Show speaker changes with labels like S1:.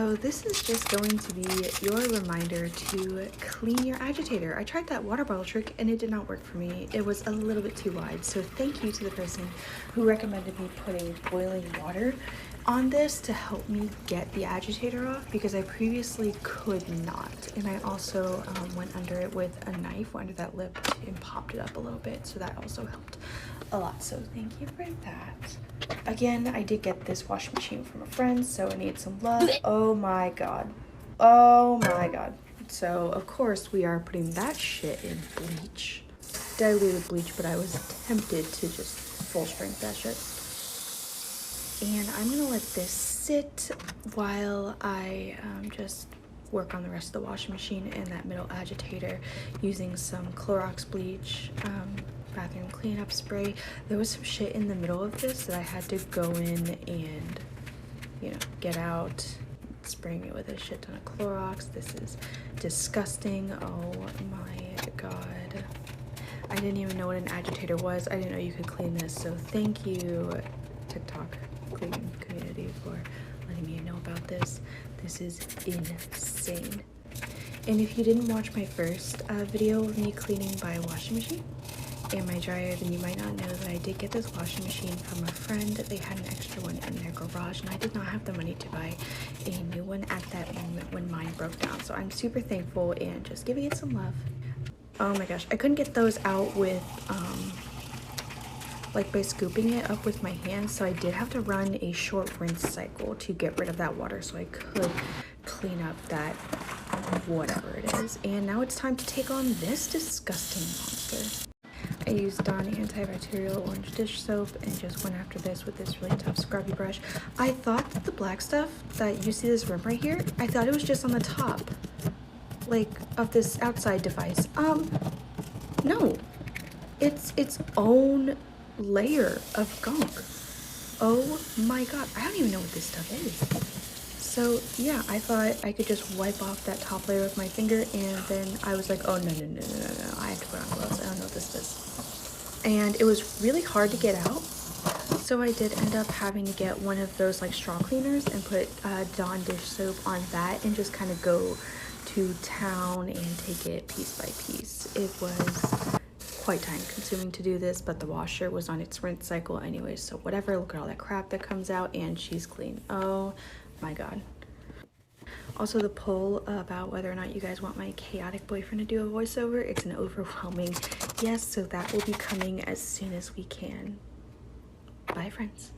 S1: So this is just going to be your reminder to clean your agitator. I tried that water bottle trick and it did not work for me. It was a little bit too wide. So thank you to the person who recommended me putting boiling water on this to help me get the agitator off, because I previously could not. And I also went under it with a knife, went under that lip and popped it up a little bit. So that also helped a lot. So thank you for that. Again, I did get this washing machine from a friend, so I need some love. Oh my god. Oh my god. So of course we are putting that shit in bleach. Diluted bleach, but I was tempted to just full strength that shit. And I'm gonna let this sit while I just work on the rest of the washing machine and that middle agitator using some Clorox bleach, bathroom cleanup spray. There was some shit in the middle of this that I had to go in and, you know, get out, spraying it with a shit ton of Clorox. This is disgusting. Oh my god. I didn't even know what an agitator was. I didn't know you could clean this. So thank you, TikTok cleaning community, for letting me know about this. This is insane. And if you didn't watch my first video of me cleaning by washing machine and my dryer, then you might not know that I did get this washing machine from a friend. They had an extra one in their garage and I did not have the money to buy a new one at that moment when mine broke down. So I'm super thankful and just giving it some love. Oh my gosh, I couldn't get those out with like by scooping it up with my hands, so I did have to run a short rinse cycle to get rid of that water so I could clean up that whatever it is. And now it's time to take on this disgusting monster. I used Dawn antibacterial orange dish soap and just went after this with this really tough scrubby brush. I thought that the black stuff that you see, this rim right here, I thought it was just on the top, like, of this outside device. No, it's its own layer of gunk. Oh my god, I don't even know what this stuff is. So yeah, I thought I could just wipe off that top layer with my finger, and then I was like, oh no, I have to put on gloves. I don't know what this is. And it was really hard to get out, so I did end up having to get one of those like straw cleaners and put Dawn dish soap on that and just kind of go to town and take it piece by piece. It was quite time consuming to do this, but the washer was on its rinse cycle anyway, so whatever. Look at all that crap that comes out and she's clean. Oh my god. Also, the poll about whether or not you guys want my chaotic boyfriend to do a voiceover, it's an overwhelming yes, so that will be coming as soon as we can. Bye friends.